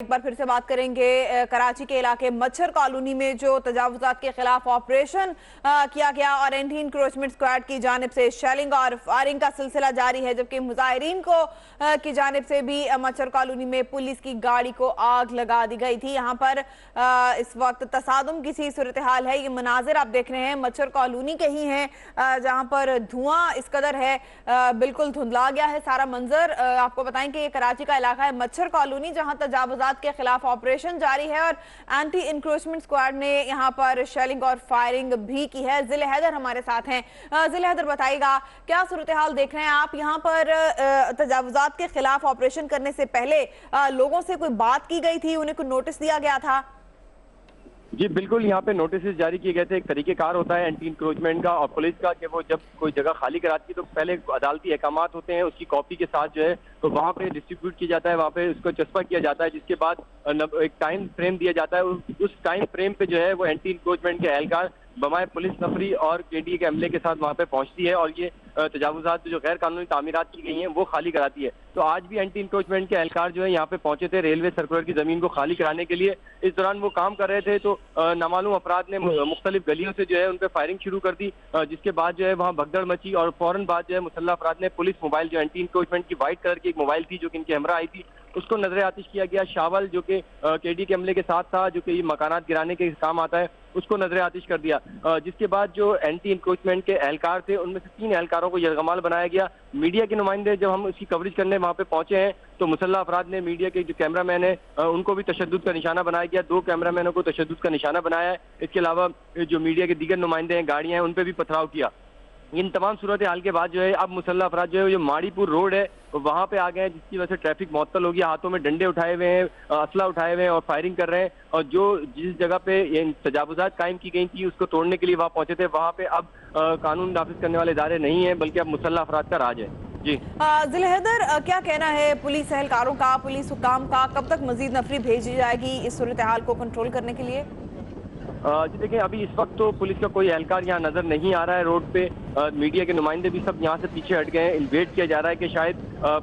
एक बार फिर से बात करेंगे कराची के इलाके मच्छर कॉलोनी में जो तजावुजात के खिलाफ ऑपरेशन किया गया और एंटी इंक्रोचमेंट स्क्वाड की जानिब से शेलिंग और फायरिंग का सिलसिला जारी है, जबकि मुजाहिरीन को की जानिब से भी मच्छर कॉलोनी में पुलिस की गाड़ी को आग लगा दी गई थी। यहाँ पर इस वक्त तसादुम की सी सूरत हाल है। ये मनाजिर आप देख रहे हैं मच्छर कॉलोनी के ही हैं, जहाँ पर धुआं इस कदर है, बिल्कुल धुंधला गया है सारा मंजर। आपको बताएं कि ये कराची का इलाका है मच्छर कॉलोनी, जहाँ तजावुजात के खिलाफ ऑपरेशन जारी है और एंटी इंक्रोचमेंट स्क्वाड ने यहां पर शेलिंग और फायरिंग भी की है। जिले हैदर हमारे साथ हैं। जिले हैदर, बताइएगा क्या सूरत हाल देख रहे हैं आप? यहां पर तजावुजात के खिलाफ ऑपरेशन करने से पहले लोगों से कोई बात की गई थी, उन्हें कोई नोटिस दिया गया था? जी बिल्कुल, यहाँ पे नोटिस जारी किए गए थे। एक तरीकेकार होता है एंटी इंक्रोचमेंट का और पुलिस का कि वो जब कोई जगह खाली कराती है तो पहले अदालती अहकामात होते हैं, उसकी कॉपी के साथ जो है तो वहाँ पे डिस्ट्रीब्यूट किया जाता है, वहाँ पे उसको चस्पा किया जाता है, जिसके बाद एक टाइम फ्रेम दिया जाता है। उस टाइम फ्रेम पे जो है वो एंटी इंक्रोचमेंट के एहलकार बमाए पुलिस नफरी और केडीए के अमले के साथ वहाँ पे पहुंचती है और ये तजावुजात जो गैर कानूनी तामीरात की गई हैं वो खाली कराती है। तो आज भी एंटी इंक्रोचमेंट के एहलकार जो है यहाँ पे पहुंचे थे रेलवे सर्कुलर की जमीन को खाली कराने के लिए। इस दौरान वो काम कर रहे थे तो नामालूम अफराद ने मुख्तलिफ गलियों से जो है उन पर फायरिंग शुरू कर दी, जिसके बाद जो है वहाँ भगदड़ मची और फौरन बाद जो है मुसल्लह अफराद ने पुलिस मोबाइल जो एंटी इंक्रोचमेंट की व्हाइट कलर की एक मोबाइल थी जो कि इनके हमरा आई थी उसको नजर आतिश किया गया। शावल जो कि केडी के अमले के साथ था, जो कि मकानात गिराने के काम आता है, उसको नजर आतिश कर दिया। जिसके बाद जो एंटी इंक्रोचमेंट के एहलकार थे उनमें से 3 एहलकारों को यरगमाल बनाया गया। मीडिया के नुमाइंदे जब हम उसकी कवरेज करने वहाँ पे पहुंचे हैं तो मुसल्लह अफराद ने मीडिया के जो कैमरामैन है उनको भी तशद्दुद का निशाना बनाया गया, 2 कैमरामैनों को तशद्दुद का निशाना बनाया है। इसके अलावा जो मीडिया के दीगर नुमाइंदे हैं, गाड़ियां हैं, उन पर भी पथराव किया। इन तमाम सूरत हाल के बाद जो है अब मुसल्लह अफराद जो है जो माड़ीपुर रोड है वहाँ पे आ गए हैं, जिसकी वजह से ट्रैफिक मुअत्तल हो गया। हाथों में डंडे उठाए हुए हैं, असला उठाए हुए हैं और फायरिंग कर रहे हैं। और जो जिस जगह पे ये तजावुजात कायम की गई थी उसको तोड़ने के लिए वहाँ पहुंचे थे, वहाँ पे अब कानून नाफिज करने वाले इदारे नहीं है बल्कि अब मुसल्लह अफराद का राज है। जी जिले हैदर, क्या कहना है पुलिस एहलकारों का, पुलिस हुकाम का? कब तक मजीद नफरी भेजी जाएगी इस सूरत हाल को कंट्रोल करने के लिए? जी देखिए, अभी इस वक्त तो पुलिस का कोई एहलकार यहाँ नजर नहीं आ रहा है रोड पे। मीडिया के नुमाइंदे भी सब यहाँ से पीछे हट गए हैं। वेट किया जा रहा है कि शायद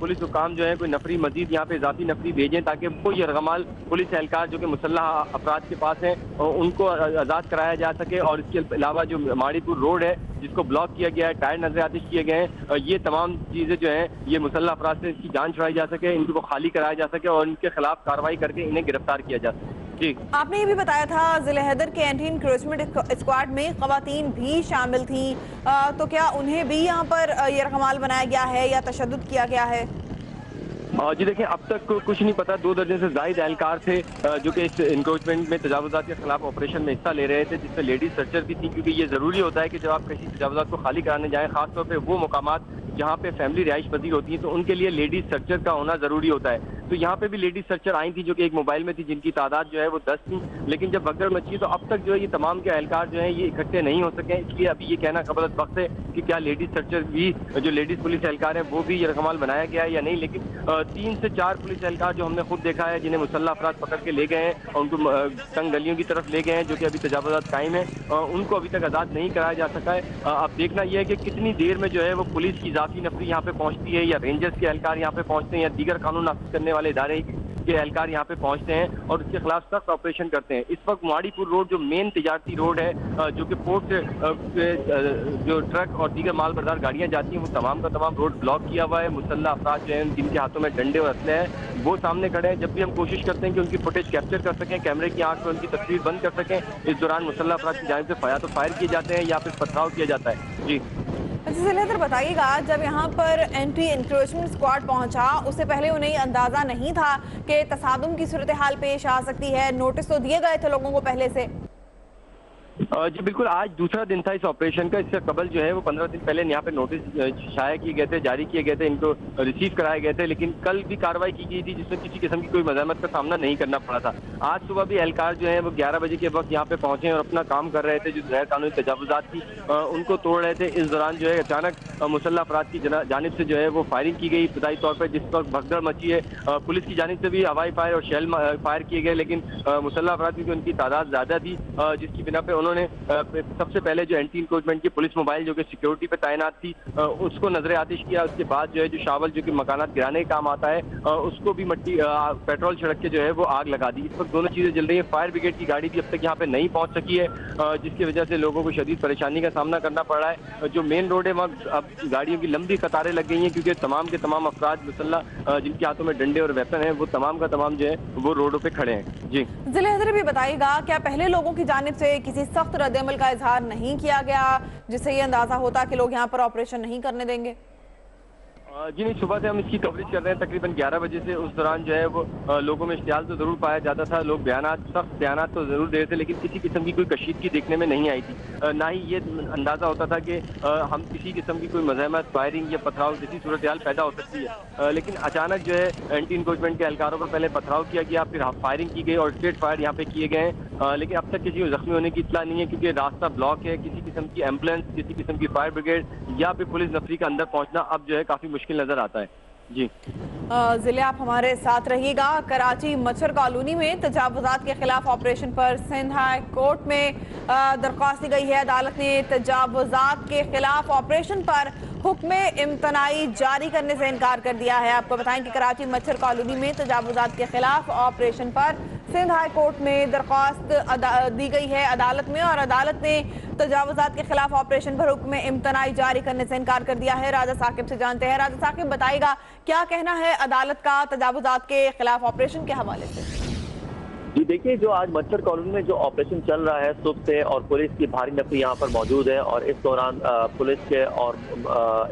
पुलिस हुकाम जो है कोई नफरी मजीद यहाँ पे इजाफी नफरी भेजें ताकि वो यरगमाल पुलिस एहलकार जो कि मुसल्लह अफराद के पास हैं उनको आज़ाद कराया जा सके। और इसके अलावा जो माड़ीपुर रोड है जिसको ब्लॉक किया गया है, टायर नजर आतिश किए गए हैं, ये तमाम चीज़ें जो हैं ये मुसल्लह अफराद से इसकी जान छुड़ाई जा सके, इनको खाली कराया जा सके और इनके खिलाफ कार्रवाई करके इन्हें गिरफ्तार किया जा सके। जी, आपने ये भी बताया था जिले हैदर के एंटी इंक्रोचमेंट स्क्वाड में खवातीन भी शामिल थी, तो क्या उन्हें भी यहाँ पर यरगमाल बनाया गया है या तशद्दुद किया गया है? जी देखिए, अब तक कुछ नहीं पता। 2 दर्जन से जायद एहलकार थे जो कि इस इंक्रोचमेंट में तजावुजात के खिलाफ ऑपरेशन में हिस्सा ले रहे थे, जिसमें लेडीज सर्चर भी थी, क्योंकि ये जरूरी होता है कि जब आप किसी तजावुजात को खाली कराने जाएं, खासतौर पे वो मुकामात जहाँ पे फैमिली रिहाइश पजीर होती है, तो उनके लिए लेडीज सर्चर का होना जरूरी होता है। तो यहाँ पे भी लेडीज सर्चर आई थी जो कि एक मोबाइल में थी, जिनकी तादाद जो है वो 10 थी। लेकिन जब भगदड़ मची तो अब तक जो है ये तमाम के एहलकार जो है ये इकट्ठे नहीं हो सके। इसलिए अभी ये कहना कबल वक्त है कि क्या लेडीज सर्चर भी, जो लेडीज पुलिस एहलकार है वो भी यरगमाल बनाया गया है या नहीं। लेकिन 3 से 4 पुलिस एहलकार जो हमने खुद देखा है जिन्हें मुसल्लह अफराद पकड़ के ले गए हैं और उनको तंग गलियों की तरफ ले गए हैं, जो कि अभी तजावुजात कायम है, उनको अभी तक आज़ाद नहीं कराया जा सका है। अब देखना यह है कि कितनी देर में जो है वो पुलिस की इजाफी नफरी यहाँ पे पहुंचती है या रेंजर्स के एहलकार यहाँ पे पहुंचते हैं या दीगर कानून नाफिज करने वाले इदारे के एहलकार यहाँ पे पहुंचते हैं और उसके खिलाफ सख्त ऑपरेशन करते हैं। इस वक्त माड़ीपुर रोड जो मेन तिजारती रोड है, जो कि पोर्ट से जो ट्रक और दीगर माल बरदार गाड़ियां जाती हैं, वो तमाम का तमाम रोड ब्लॉक किया हुआ है। मुसल्लह अफराद जो है जिनके हाथों में डंडे और असले हैं वो सामने खड़े हैं। जब भी हम कोशिश करते हैं कि उनकी फुटेज कैप्चर कर सकें, कैमरे की आंख में उनकी तस्वीर बंद कर सकें, इस दौरान मुसल्लह अफराद की जानिब से या तो फायर किए जाते हैं या फिर पथराव किया जाता है। जी जिले बताइएगा, जब यहाँ पर एंटी इंक्रोचमेंट स्क्वाड पहुंचा उससे पहले उन्हें अंदाजा नहीं था कि तसादुम की सूरत हाल पेश आ सकती है? नोटिस तो दिए गए थे लोगों को पहले से? जी बिल्कुल, आज दूसरा दिन था इस ऑपरेशन का। इससे कबल जो है वो 15 दिन पहले यहाँ पे नोटिस शाया किए गए थे, जारी किए गए थे, इनको रिसीव कराए गए थे। लेकिन कल भी कार्रवाई की गई थी जिसमें किसी किस्म की कोई मज़ामत का सामना नहीं करना पड़ा था। आज सुबह भी एहलकार जो है वो 11 बजे के वक्त यहाँ पे पहुंचे और अपना काम कर रहे थे। जो गैर कानूनी तजावुजात थी उनको तोड़ रहे थे। इस दौरान जो है अचानक मुसल्लह अफराद की जानिब से जो है वो फायरिंग की गई इब्तदाई तौर पर, जिस पर भगदड़ मची है। पुलिस की जानिब से भी हवाई फायर और शेल फायर किए गए, लेकिन मुसल्लह अफराद की उनकी तादाद ज़्यादा थी, जिसकी बिना पे उन्होंने सबसे पहले जो एंटी इंक्रोचमेंट की पुलिस मोबाइल जो कि सिक्योरिटी पे तैनात थी उसको नजर आतिश किया। उसके बाद जो है जो शावल जो कि मकानात गिराने का काम आता है उसको भी मट्टी पेट्रोल छिड़क के जो है वो आग लगा दी। इस वक्त दोनों चीजें जल रही है। फायर ब्रिगेड की गाड़ी भी अब तक यहाँ पे नहीं पहुंच सकी है, जिसकी वजह से लोगों को शदीद परेशानी का सामना करना पड़ रहा है। जो मेन रोड है वहाँ अब गाड़ियों की लंबी कतारें लग गई हैं, क्योंकि तमाम के तमाम अफराद मुसल्लह जिनके हाथों में डंडे और वेपन है वो तमाम का तमाम जो है वो रोडों पे खड़े हैं। जी जिले हैदर भी बताइएगा, क्या पहले लोगों की जानिब से किसी सख्त रद्द-ए-अमल का इजहार नहीं किया गया जिससे ये अंदाजा होता कि लोग यहाँ पर ऑपरेशन नहीं करने देंगे? जी नहीं, सुबह से हम इसकी कवरेज कर रहे हैं तकरीबन 11 बजे से। उस दौरान जो है वो लोगों में इश्तियाल तो जरूर पाया जाता था, लोग सख्त बयानात तो जरूर दे रहे थे, लेकिन किसी किस्म की कोई कशीदगी देखने में नहीं आई थी। ना ही ये अंदाजा होता था कि हम किसी किस्म की कोई मजहमत, फायरिंग या पथराव जैसी सूरत हाल पैदा हो सकती है। लेकिन अचानक जो है एंटी इंक्रोचमेंट के एहलकारों पर पहले पथराव किया गया, फिर फायरिंग की गई और स्ट्रेट फायर यहाँ पे किए गए हैं। लेकिन अब तक किसी को जख्मी होने की इत्तला नहीं है, क्योंकि रास्ता ब्लॉक है। किसी किस्म की एम्बुलेंस, किसी किस्म की फायर ब्रिगेड या फिर पुलिस नफरी का अंदर पहुंचना अब जो है काफी मुश्किल नजर आता है। जी जिले आप हमारे साथ रहिएगा। कराची मच्छर कॉलोनी में तजावुजात के खिलाफ ऑपरेशन पर सिंध हाई कोर्ट में दरख्वास्त दी गई है। अदालत ने तजावुजात के खिलाफ ऑपरेशन पर हुक्म इम्तनाई जारी करने से इनकार कर दिया है। आपको बताएं कि कराची मच्छर कॉलोनी में तजावुजात के खिलाफ ऑपरेशन पर सिंध हाई कोर्ट में दरख्वास्त दी गई है अदालत में, और अदालत ने तजावुजात के खिलाफ ऑपरेशन पर हुक्म इम्तनाई जारी करने से इनकार कर दिया है। राजा साकिब से जानते हैं। राजा साकिब, बताइएगा क्या कहना है अदालत का तजावुजात के खिलाफ ऑपरेशन के हवाले से? जी देखिए, जो आज मच्छर कॉलोनी में जो ऑपरेशन चल रहा है सुबह से, और पुलिस की भारी नफरी यहाँ पर मौजूद है, और इस दौरान पुलिस के और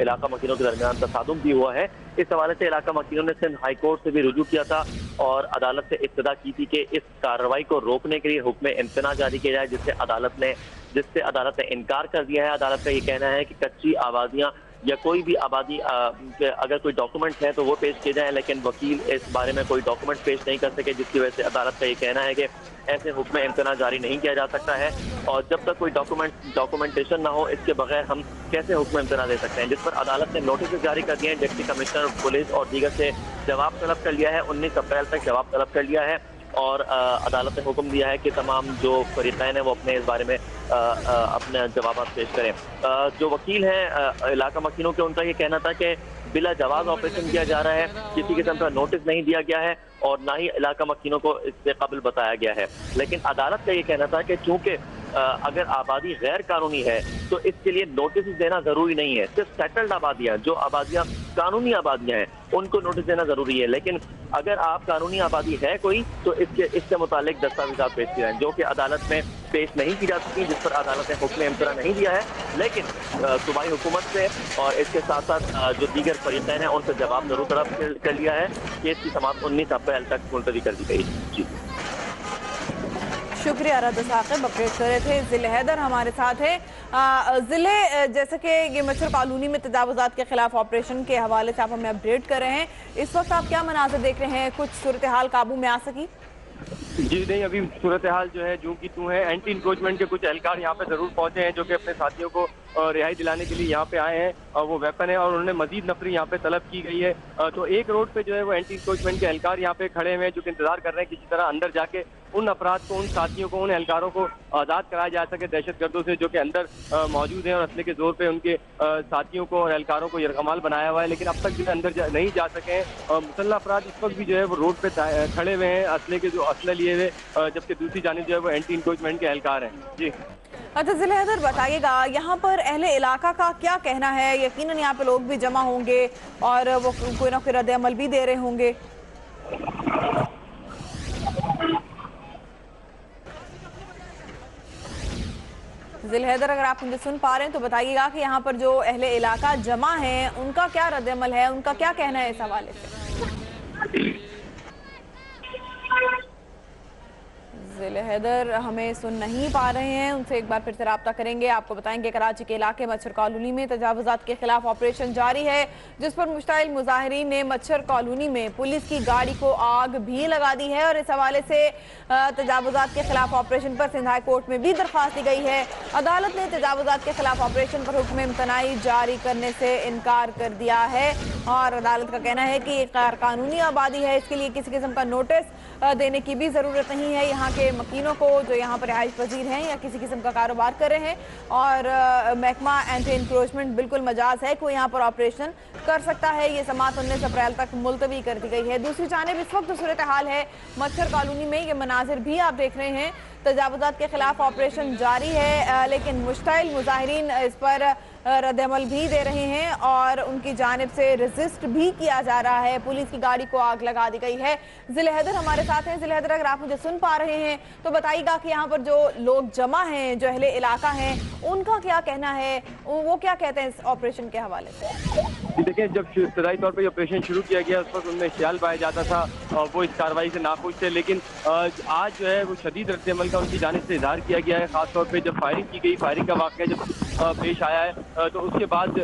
इलाका मकीनों के दरमियान तसादुम भी हुआ है। इस हवाले से इलाका मकीनों ने सिंध हाई कोर्ट से भी रुजू किया था और अदालत से इब्तिदा की थी कि इस कार्रवाई को रोकने के लिए हुक्म इम्तना जारी किया जाए, जिससे अदालत ने इनकार कर दिया है। अदालत का ये कहना है कि कच्ची आबादियाँ या कोई भी आबादी अगर कोई डॉक्यूमेंट है तो वो पेश किए जाए, लेकिन वकील इस बारे में कोई डॉक्यूमेंट पेश नहीं कर सके, जिसकी वजह से अदालत का ये कहना है कि ऐसे हुक्म इम्तना जारी नहीं किया जा सकता है। और जब तक कोई डॉक्यूमेंटेशन ना हो, इसके बगैर हम कैसे हुक्म इम्तना दे सकते हैं, जिस पर अदालत ने नोटिस जारी कर दिए हैं। डिप्टी कमिश्नर पुलिस और दीगर से जवाब तलब कर लिया है। 19 अप्रैल तक जवाब तलब कर लिया है, और अदालत ने हुक्म दिया है कि तमाम जो फरीक़ैन हैं वो अपने इस बारे में अपने जवाब पेश करें। जो वकील हैं इलाका मकीनों के, उनका ये कहना था कि बिला जवाब ऑपरेशन किया जा रहा है, किसी किस्म का नोटिस नहीं दिया गया है और ना ही इलाका मकीनों को इससे काबिल बताया गया है। लेकिन अदालत का ये कहना था कि चूंकि अगर आबादी गैर कानूनी है तो इसके लिए नोटिस देना जरूरी नहीं है। सिर्फ सेटल्ड आबादियां, जो आबादियां कानूनी आबादियां हैं, उनको नोटिस देना जरूरी है। लेकिन अगर आप कानूनी आबादी है कोई, तो इससे मुतालिक दस्तावेजात पेश किए जाएं, जो कि अदालत में पेश नहीं की जा सकती, जिस पर अदालत ने हुक्म इम्तना नहीं दिया है। लेकिन सूबाई हुकूमत से और इसके साथ साथ जो दीगर फरीक़ैन हैं उनसे जवाब जरूर तलब कर लिया है। केस की समाअत 19 अप्रैल तक मुलतवी कर दी गई। जी शुक्रिया राजा साकिब, अपडेट कर रहे थे। जिले हैदर हमारे साथ है। जिले, जैसे कि ये मच्छर कॉलोनी में तजावुजात के खिलाफ ऑपरेशन के हवाले से आप हमें अपडेट कर रहे हैं, इस वक्त आप क्या मनाज़िर देख रहे हैं? कुछ सूरत हाल काबू में आ सकी? जी नहीं, अभी सूरत हाल जो है जूं की तूं है। एंटी इंक्रोचमेंट के कुछ एहलकार यहाँ पे जरूर पहुंचे हैं, जो कि अपने साथियों को रिहाई दिलाने के लिए यहाँ पे आए हैं, और वो वेपन है और उन्होंने मजीद नफरी यहाँ पे तलब की गई है। तो एक रोड पे जो है वो एंटी इंक्रोचमेंट के एहलकार यहाँ पे खड़े हुए हैं, जो कि इंतजार कर रहे हैं किसी तरह अंदर जाके उन अफराद को, उन साथियों को, उन एहलकारों को आज़ाद कराया जा सके दहशतगर्दों से, जो कि अंदर मौजूद हैं और असले के जोर पे उनके साथियों को और एहलकारों को यरगमाल बनाया हुआ है। लेकिन अब तक जो है अंदर नहीं जा सके हैं। मुसल्लह अफराद इस वक्त भी जो है वो रोड पे खड़े हुए हैं, असले के जो असले लिए हुए, जबकि दूसरी जानिब जो है वो एंटी इंक्रोचमेंट के एहलकार हैं। जी अच्छा जिले हैदर, बताइएगा यहाँ पर अहले इलाका का क्या कहना है? यकीनन यहाँ पे लोग भी जमा होंगे और वो कोई ना कोई रद्द अमल भी दे रहे होंगे। जिले हैदर, अगर आप मुझे सुन पा रहे हैं तो बताइएगा कि यहाँ पर जो अहले इलाका जमा हैं उनका क्या रद्द अमल है, उनका क्या कहना है इस हवाले से? जिले हैदर हमें सुन नहीं पा रहे हैं, उनसे एक बार फिर से रब्ता करेंगे। आपको बताएंगे कराची के इलाके मच्छर कॉलोनी में तजावुजात के खिलाफ ऑपरेशन जारी है, जिस पर मुश्ताइल मुजाहिरीन ने मच्छर कॉलोनी में पुलिस की गाड़ी को आग भी लगा दी है। और इस हवाले से तजावुजात के खिलाफ ऑपरेशन पर सिंध हाई कोर्ट में भी दरख्वास्त दी गई है। अदालत ने तजावुजात के खिलाफ ऑपरेशन पर हुक्म इम्तनाई जारी करने से इनकार कर दिया है, और अदालत का कहना है कि ये कानूनी आबादी है, इसके लिए किसी किस्म का नोटिस देने की भी जरूरत नहीं है। यहाँ के तीनों को जो यहाँ पर रिहाइश पजीर हैं या किसी किस्म का कारोबार कर रहे हैं, और महकमा एंटी इंक्रोचमेंट बिल्कुल मजाज है कोई यहाँ पर ऑपरेशन कर सकता है। ये समात 19 अप्रैल तक मुलतवी कर दी गई है। दूसरी जानिब इस वक्त सूरत हाल है मच्छर कॉलोनी में, ये मनाजिर भी आप देख रहे हैं, तजावुजात के खिलाफ ऑपरेशन जारी है, लेकिन मुश्ताइल मुजाहिरीन इस पर रद्दअमल भी दे रहे हैं और उनकी जानिब से रेजिस्ट भी किया जा रहा है। पुलिस की गाड़ी को आग लगा दी गई है। जिले हैदर हमारे साथ हैं। जिले हैदर, अगर आप मुझे सुन पा रहे हैं तो बताइएगा कि यहाँ पर जो लोग जमा हैं, जो अहले इलाका हैं, उनका क्या कहना है, वो क्या कहते हैं इस ऑपरेशन के हवाले से? देखिए, जब इब्तदाई तौर पर ऑपरेशन शुरू किया गया उस वक्त उनमें ख्याल पाया जाता था और वो इस कार्रवाई से नाखुश थे, लेकिन आज जो है वो शदीद रद्दअमल का उनकी जानिब से इजहार किया गया है। खासतौर पे जब फायरिंग की गई, फायरिंग का वाक़या जब पेश आया है तो उसके बाद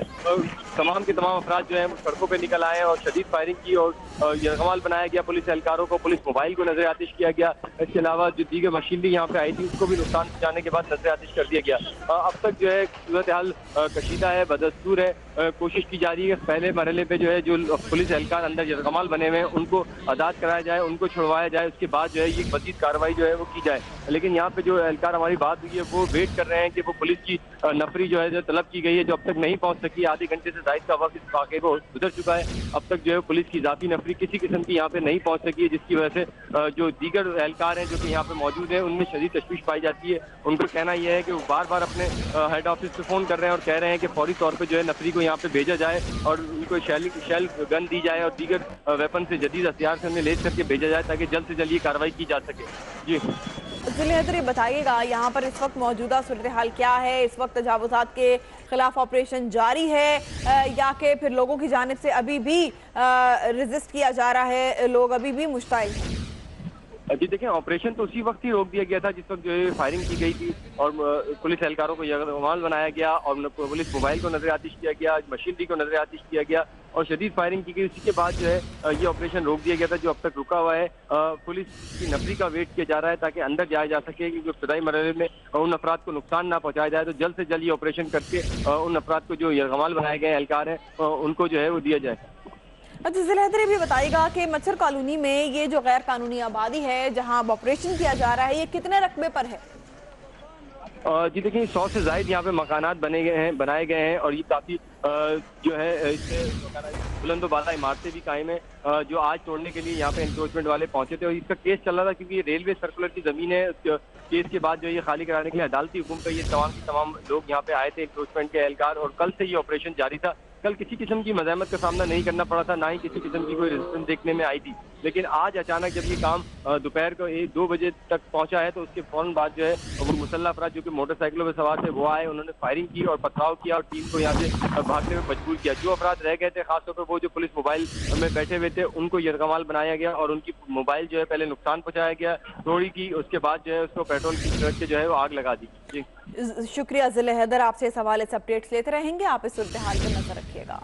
तमाम के तमाम अफराद जो हैं वो सड़कों पर निकल आए और शदीद फायरिंग की और यरगमाल बनाया गया पुलिस एहलकारों को, पुलिस मोबाइल को नजर आतिश किया गया। इसके अलावा जो दीगर मशीनरी यहाँ पे आई थी उसको भी नुकसान पहुँचाने के बाद नजर आतिश कर दिया गया। अब तक जो है सूरत हाल कशीदा है, बदस्तूर है, कोशिश की जा रही है पहले मरहले पे जो है जो पुलिस एहलकार अंदर यरगमाल बने हुए हैं उनको आज़ाद कराया जाए, उनको छुड़वाया जाए, उसके बाद जो है ये मजीद कार्रवाई जो है वो की जाए। लेकिन यहाँ पे जो एहलकार हमारी बात हुई है वो वेट कर रहे हैं कि वो पुलिस की नफरी जो है जो तलब की गई है जो अब तक नहीं पहुँच सकी, आधे घंटे से ज़ायद का वक्त इस वाक़े को गुजर चुका है। अब तक जो है पुलिस की ज़ाती नफरी किसी किस्म की यहाँ पे नहीं पहुँच सकी है, जिसकी वजह से जो दीगर एहलकार हैं जो कि यहाँ पे मौजूद हैं उनमें शदीद तशवीश पाई जाती है। उनका कहना यह है कि वो बार बार अपने हेड ऑफिस पे फ़ोन कर रहे हैं और कह रहे हैं कि फौरी तौर पर जो है नफरी को यहाँ पे भेजा जाए और उनको शेल गन दी जाए और दीगर वेपन से जदीद हथियार से उन्हें लेस करके भेजा जाए ताकि जल्द से जल्द ये कार्रवाई की जा सके। जी जिले हैदर, बताइएगा यहाँ पर इस वक्त मौजूदा सूरत हाल क्या है? इस वक्त तजावुजात के खिलाफ ऑपरेशन जारी है या कि फिर लोगों की जानिब से अभी भी रेजिस्ट किया जा रहा है, लोग अभी भी मुश्ताइल हैं? जी देखिए, ऑपरेशन तो उसी वक्त ही रोक दिया गया था जिस वक्त जो है फायरिंग की गई थी और पुलिस एहलकारों को यरगमाल बनाया गया और पुलिस मोबाइल को नजर आतिश किया गया, मशीनरी को नजर आतिश किया गया और शदीद फायरिंग की गई। उसी के बाद जो है ये ऑपरेशन रोक दिया गया था जो अब तक रुका हुआ है। पुलिस की नफरी का वेट किया जा रहा है ताकि अंदर जाया जा सके, क्योंकि इब्तदाई मरहले में उन अफराद को नुकसान ना पहुंचाया जाए, तो जल्द से जल्द ये ऑपरेशन करके उन अफराद को जो यरगमाल बनाए गए एहलकार हैं उनको जो है वो दिया जाए। अच्छा, जिला हैदर भी बताइएगा कि मच्छर कॉलोनी में ये जो गैर कानूनी आबादी है जहां ऑपरेशन किया जा रहा है, ये कितने रकबे पर है? जी देखिए, 100 से ज़ायद यहाँ पे मकानात बनाए गए हैं और ये काफ़ी जो है इससे बुलंद बाला इमारतें भी कायम है जो आज तोड़ने के लिए यहाँ पे इंक्रोचमेंट वाले पहुंचे थे और इसका केस चल रहा था क्योंकि ये रेलवे सर्कुलर की ज़मीन है। केस के बाद जो ये खाली कराने के लिए अदालती हुक्म पे ये तमाम लोग यहाँ पे आए थे इंक्रोचमेंट के एहलकार और कल से ये ऑपरेशन जारी था। कल किसी किस्म की मज़ाहमत का सामना नहीं करना पड़ा था, ना ही किसी किस्म की कोई रेजिस्टेंस देखने में आई थी, लेकिन आज अचानक जब ये काम दोपहर को 1-2 बजे तक पहुंचा है तो उसके फौरन बाद जो है वो मुसल्लह अफराद जो कि मोटरसाइकिलों पर सवार थे वो आए, उन्होंने फायरिंग की और पथराव किया और टीम को यहाँ से भागने में मजबूर किया। जो अफराद रह गए थे खासतौर पर वो जो पुलिस मोबाइल में बैठे हुए थे उनको यरगमाल बनाया गया और उनकी मोबाइल जो है पहले नुकसान पहुँचाया गया थोड़ी की, उसके बाद जो है उसको पेट्रोल की ट्रक के जो है वो आग लगा दी। जी शुक्रिया जिले हैदर, आपसे इस हवाले से अपडेट्स लेते रहेंगे, आप इस सूरत हाल पर नजर रखिएगा।